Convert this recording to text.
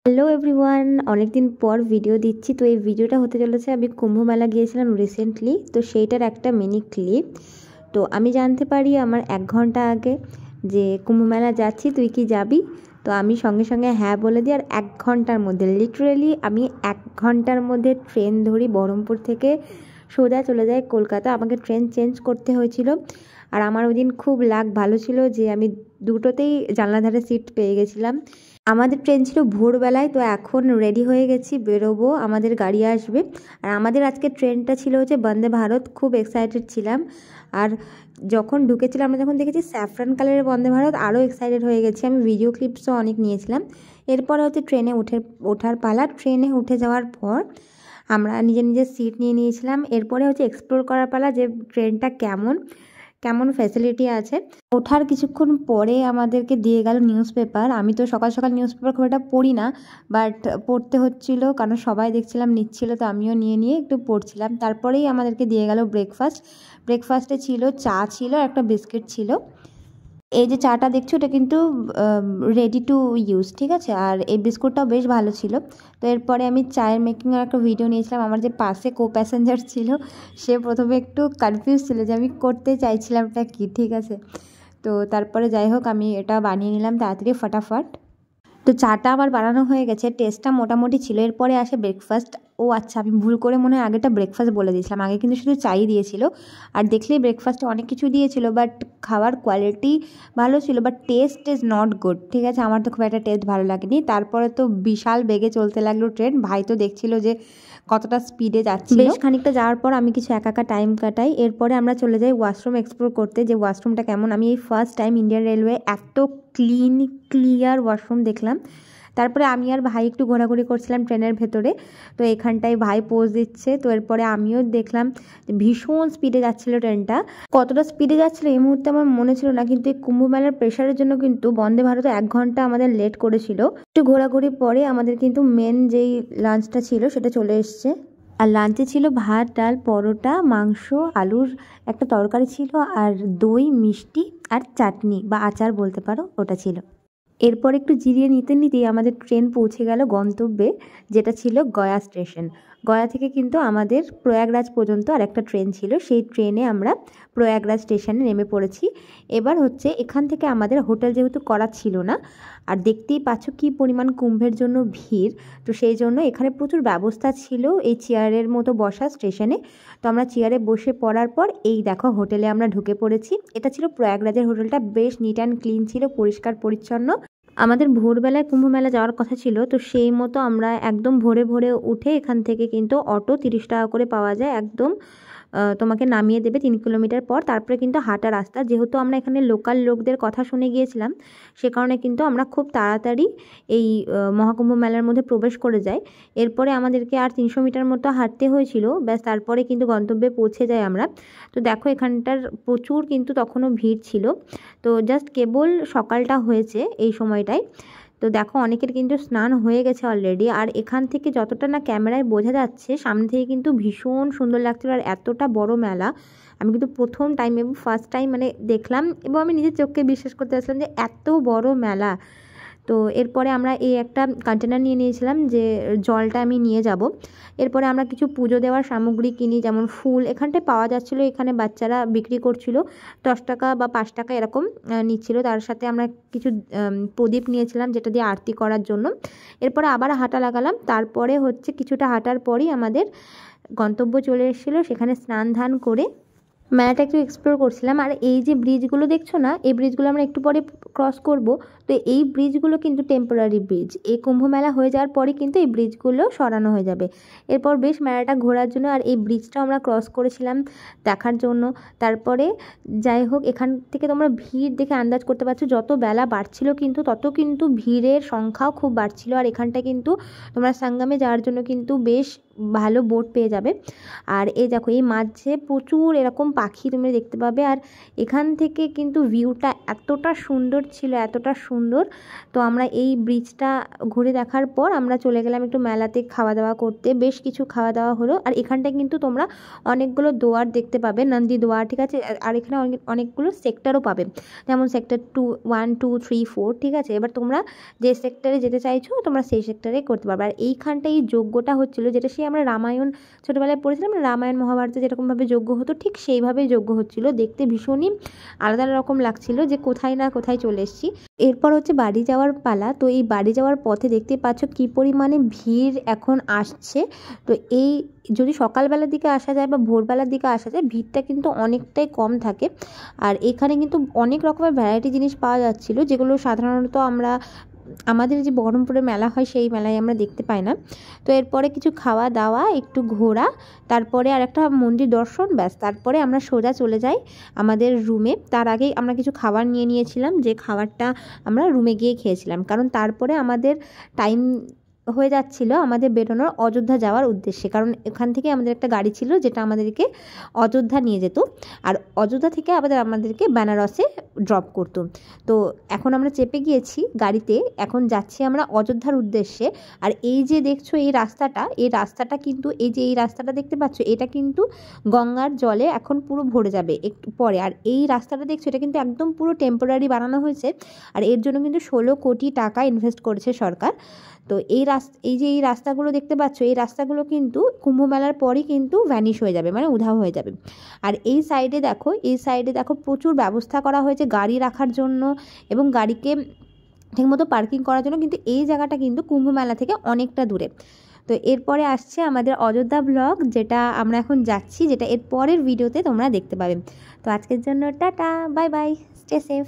Hello everyone, অনেকদিন পর video দিচ্ছি। তো এই ভিডিওটা হতে চলেছে আমি কুম্ভ মেলা গিয়েছিলাম রিসেন্টলি, তো সেইটার একটা মিনি ক্লিপ। তো আমি জানতে পারি আমার 1 ঘন্টা আগে যে কুম্ভ মেলা যাচ্ছি, তুই কি যাবি? তো আমি সঙ্গে সঙ্গে হ্যাঁ বলে দিই। আর 1 ঘন্টার মধ্যে, লিটারেলি আমি 1 ঘন্টার মধ্যে ট্রেন ধরি, বহরমপুর থেকে সোজা চলে যাই কলকাতা। আমাকে ট্রেন চেঞ্জ করতে হয়েছিল। আর আমার ওই দিন খুব লাক ভালো ছিল যে আমি দুটোতেই জানলা ধারে সিট পেয়ে গেছিলাম। আমাদের ট্রেন ছিল ভোরবেলায়, তো এখন রেডি হয়ে গেছি, বেরোবো, আমাদের গাড়ি আসবে। আর আমাদের আজকে ট্রেনটা ছিল হচ্ছে বন্দে ভারত। খুব এক্সাইটেড ছিলাম। আর যখন ঢুকেছিলাম, আমরা যখন দেখেছি স্যাফরান কালারের বন্দে ভারত, আরও এক্সাইটেড হয়ে গেছি। আমি ভিডিও ক্লিপসও অনেক নিয়েছিলাম। এরপরে হচ্ছে ট্রেনে ওঠার পালা। ট্রেনে উঠে যাওয়ার পর আমরা নিজের নিজের সিট নিয়ে নিয়েছিলাম। এরপরে হচ্ছে এক্সপ্লোর করার পালা যে ট্রেনটা কেমন কেমন ফ্যাসিলিটি আছে। ওঠার কিছুক্ষণ পরে আমাদেরকে দিয়ে গেল নিউজ পেপার। আমি তো সকাল সকাল নিউজ পেপার খুব একটা পড়ি না, বাট পড়তে হচ্ছিল কারণ সবাই দেখছিলাম নিচ্ছিল, তো আমিও নিয়ে একটু পড়ছিলাম। তারপরেই আমাদেরকে দিয়ে গেল ব্রেকফাস্টে ছিল চা, ছিল একটা বিস্কিট ছিল। এই যে চাটা দেখছো এটা কিন্তু রেডি টু ইউজ, ঠিক আছে। আর এই বিস্কুটটাও বেশ ভালো ছিল। তো এরপরে আমি চায়ের মেকিংয়ের একটা ভিডিও নিয়েছিলাম। আমার যে পাশে কো প্যাসেঞ্জার ছিল, সে প্রথমে একটু কনফিউজ ছিল যে আমি করতে চাইছিলামটা কি, ঠিক আছে। তো তারপরে যাই হোক আমি এটা বানিয়ে নিলাম তাড়াতাড়ি ফটাফট। তো চাটা আবার বানানো হয়ে গেছে, টেস্টটা মোটামুটি ছিল। এরপরে আসে ব্রেকফাস্ট। ও আচ্ছা, আমি ভুল করে মনে হয় আগেটা ব্রেকফাস্ট বলে দিয়েছিলাম। আগে কিন্তু শুধু চাই দিয়েছিল। আর দেখলেই ব্রেকফাস্টে অনেক কিছু দিয়েছিল, বাট খাওয়ার কোয়ালিটি ভালো ছিল, but test is not good, ঠিক আছে। আমার তো খুব একটা টেস্ট ভালো লাগেনি। তারপরে তো বিশাল বেগে চলতে লাগলো ট্রেন। ভাই তো দেখছিল যে কতটা স্পিডে যাচ্ছিল। বেশ খানিকটা যাওয়ার পর আমি কিছু একা টাইম কাটাই। এরপরে আমরা চলে যাই ওয়াশরুম এক্সপ্লোর করতে, যে ওয়াশরুমটা কেমন। আমি এই ফার্স্ট টাইম ইন্ডিয়ান রেলওয়ে এত ক্লিয়ার ওয়াশরুম দেখলাম। তারপরে আমি আর ভাই একটু ঘোরাঘুরি করছিলাম ট্রেনের ভেতরে। তো এখানটায় ভাই পোজ দিচ্ছে। তো এরপরে আমিও দেখলাম ভীষণ স্পিডে যাচ্ছিলো ট্রেনটা। কতটা স্পিডে যাচ্ছিলো এই মুহূর্তে আমার মনে ছিল না, কিন্তু এই কুম্ভ মেলার প্রেশারের জন্য কিন্তু বন্দে ভারত 1 ঘন্টা আমাদের লেট করেছিল। একটু ঘোরাঘুরি পরে আমাদের কিন্তু মেন যেই লাঞ্চটা ছিল সেটা চলে এসছে। আর লাঞ্চে ছিল ভাত, ডাল, পরোটা, মাংস, আলুর একটা তরকারি ছিল, আর দই, মিষ্টি আর চাটনি বা আচার বলতে পারো, ওটা ছিল। এরপর একটু জিরিয়ে নিতেই আমাদের ট্রেন পৌঁছে গেল গন্তব্যে, যেটা ছিল গয়া স্টেশন। গয়া থেকে কিন্তু আমাদের প্রয়াগরাজ পর্যন্ত আর একটা ট্রেন ছিল, সেই ট্রেনে আমরা প্রয়াগরাজ স্টেশনে নেমে পড়েছি। এবার হচ্ছে এখান থেকে আমাদের হোটেল যেহেতু করা ছিল না, আর দেখতেই পাচ্ছ কী পরিমাণ কুম্ভের জন্য ভিড়, তো সেই জন্য এখানে প্রচুর ব্যবস্থা ছিল এই চেয়ারের মতো বসা স্টেশনে। তো আমরা চেয়ারে বসে পড়ার পর এই দেখো হোটেলে আমরা ঢুকে পড়েছি। এটা ছিল প্রয়াগরাজের হোটেলটা, বেশ নিট অ্যান্ড ক্লিন ছিল, পরিষ্কার পরিচ্ছন্ন। আমাদের ভোরবেলায় কুম্ভ মেলা যাওয়ার কথা ছিল, তো সেই মতো আমরা একদম ভোরে উঠে এখান থেকে কিন্তু অটো 30 টাকা করে পাওয়া যায়, একদম তোমাকে নামিয়ে দেবে 3 কিলোমিটার পর। তারপরে কিন্তু হাঁটা রাস্তা, যেহেতু আমরা এখানে লোকাল লোকদের কথা শুনে গিয়েছিলাম, সে কারণে কিন্তু আমরা খুব তাড়াতাড়ি এই মহাকুম্ভ মেলার মধ্যে প্রবেশ করে যাই। এরপরে আমাদেরকে আর 300 মিটার মতো হাঁটতে হয়েছিল, ব্যাস তারপরে কিন্তু গন্তব্যে পৌঁছে যাই আমরা। তো দেখো এখানটার প্রচুর কিন্তু তখনও ভিড় ছিল। তো জাস্ট কেবল সকালটা হয়েছে এই সময়টায়। তো দেখো অনেকের কিন্তু স্নান হয়ে গেছে অলরেডি। আর এখান থেকে যতটা না ক্যামেরায় বোঝা যাচ্ছে, সামনে থেকে কিন্তু ভীষণ সুন্দর লাগছিল। আর এতটা বড় মেলা আমি কিন্তু প্রথম টাইম এবং ফার্স্ট টাইম মানে দেখলাম, এবং আমি নিজের চোখকে বিশ্বাস করতে পারছিলাম যে এত বড় মেলা। তো এরপরে আমরা এই একটা কন্টেনার নিয়ে নিয়েছিলাম যে জলটা আমি নিয়ে যাব। এরপরে আমরা কিছু পুজো দেওয়ার সামগ্রী কিনি, যেমন ফুল এখানটায় পাওয়া যাচ্ছিলো। এখানে বাচ্চারা বিক্রি করছিল, 10 টাকা বা 5 টাকা এরকম নিচ্ছিল। তার সাথে আমরা কিছু প্রদীপ নিয়েছিলাম, যেটা দিয়ে আরতি করার জন্য। এরপরে আবার হাঁটা লাগালাম। তারপরে হচ্ছে কিছুটা হাঁটার পরই আমাদের গন্তব্য চলে এসেছিলো। সেখানে স্নান ধান করে মেলাটা একটু এক্সপ্লোর করছিলাম। আর এই যে ব্রিজগুলো দেখছো না, এই ব্রিজগুলো আমরা একটু পরে ক্রস করব। তো এই ব্রিজগুলো কিন্তু টেম্পোরারি ব্রিজ, এই কুম্ভ মেলা হয়ে যাওয়ার পরে কিন্তু এই ব্রিজগুলো সরানো হয়ে যাবে। এরপর বেশ মেলাটা ঘোরার জন্য আর এই ব্রিজটাও আমরা ক্রস করেছিলাম দেখার জন্য। তারপরে যাই হোক, এখান থেকে তোমরা ভিড় দেখে আন্দাজ করতে পারছো, যত বেলা বাড়ছিল কিন্তু তত কিন্তু ভিড়ের সংখ্যাও খুব বাড়ছিল। আর এখানটা কিন্তু তোমরা সঙ্গমে যাওয়ার জন্য কিন্তু বেশ ভালো বোট পেয়ে যাবে। আর এই দেখো এই মাঝে প্রচুর এরকম পাখি তুমি দেখতে পাবে। আর এখান থেকে কিন্তু ভিউটা এতটা সুন্দর ছিল, এতটা সুন্দর। তো আমরা এই ব্রিজটা ঘুরে দেখার পর আমরা চলে গেলাম একটু মেলাতে খাওয়া দাওয়া করতে। বেশ কিছু খাওয়া দাওয়া হলো। আর এখানটায় কিন্তু তোমরা অনেকগুলো দোয়ার দেখতে পাবে, নন্দী দোয়ার, ঠিক আছে। আর এখানে অনেকগুলো সেক্টরও পাবে, যেমন সেক্টর 1 2 3 4, ঠিক আছে। এবার তোমরা যে সেক্টরে যেতে চাইছো তোমরা সেই সেক্টরে করতে পারবে। আর এইখানটায় এই যজ্ঞটা হচ্ছিলো, যেটা সেই আমরা রামায়ণ ছোটোবেলায় পড়েছিলাম না, রামায়ণ মহাভারতে যেরকমভাবে যজ্ঞ হতো ঠিক সেইভাবেই যজ্ঞ হচ্ছিলো। দেখতে ভীষণই আলাদা রকম লাগছিল, যে কোথায় না কোথায় চলে এসেছি। এরপর হচ্ছে বাড়ি যাওয়ার পালা। তো এই বাড়ি যাওয়ার পথে দেখতে পাচ্ছ কী পরিমাণে ভিড় এখন আসছে। তো এই যদি সকালবেলার দিকে আসা যায় বা ভোরবেলার দিকে আসা যায়, ভিড়টা কিন্তু অনেকটাই কম থাকে। আর এখানে কিন্তু অনেক রকমের ভ্যারাইটি জিনিস পাওয়া যাচ্ছিলো, যেগুলো সাধারণত আমরা আমাদের যে বহরমপুরে মেলা হয় সেই মেলায় আমরা দেখতে পাই না। তো এরপরে কিছু খাওয়া দাওয়া, একটু ঘোরা, তারপরে আর একটা মন্দির দর্শন, ব্যাস। তারপরে আমরা সোজা চলে যাই আমাদের রুমে। তার আগেই আমরা কিছু খাবার নিয়ে নিয়েছিলাম, যে খাবারটা আমরা রুমে গিয়ে খেয়েছিলাম, কারণ তারপরে আমাদের টাইম হয়ে যাচ্ছিল আমাদের বেরোনোর অযোধ্যা যাওয়ার উদ্দেশ্যে। কারণ এখান থেকে আমাদের একটা গাড়ি ছিল যেটা আমাদেরকে অযোধ্যা নিয়ে যেত, আর অযোধ্যা থেকে আমাদেরকে বেনারসে ড্রপ করতো। তো এখন আমরা চেপে গিয়েছি গাড়িতে, এখন যাচ্ছি আমরা অযোধ্যার উদ্দেশ্যে। আর এই যে দেখছো এই রাস্তাটা কিন্তু, এই যে এই রাস্তাটা দেখতে পাচ্ছ, এটা কিন্তু গঙ্গার জলে এখন পুরো ভরে যাবে একটু পরে। আর এই রাস্তাটা দেখছো, এটা কিন্তু একদম পুরো টেম্পোরারি বানানো হয়েছে। আর এর জন্য কিন্তু 16 কোটি টাকা ইনভেস্ট করেছে সরকার। তো এই যে এই রাস্তাগুলো দেখতে পাচ্ছ, এই রাস্তাগুলো কিন্তু কুম্ভ মেলার পরই কিন্তু ভ্যানিশ হয়ে যাবে, মানে উধাও হয়ে যাবে। আর এই সাইডে দেখো প্রচুর ব্যবস্থা করা হয়েছে গাড়ি রাখার জন্য এবং গাড়িকে ঠিকমতো পার্কিং করার জন্য। কিন্তু এই জায়গাটা কিন্তু কুম্ভ মেলা থেকে অনেকটা দূরে। তো এরপরে আসছে আমাদের অযোধ্যা ব্লগ, যেটা আমরা এখন যাচ্ছি, যেটা এর পরের ভিডিওতে তোমরা দেখতে পাবে। তো আজকের জন্য tata, bye bye, stay safe.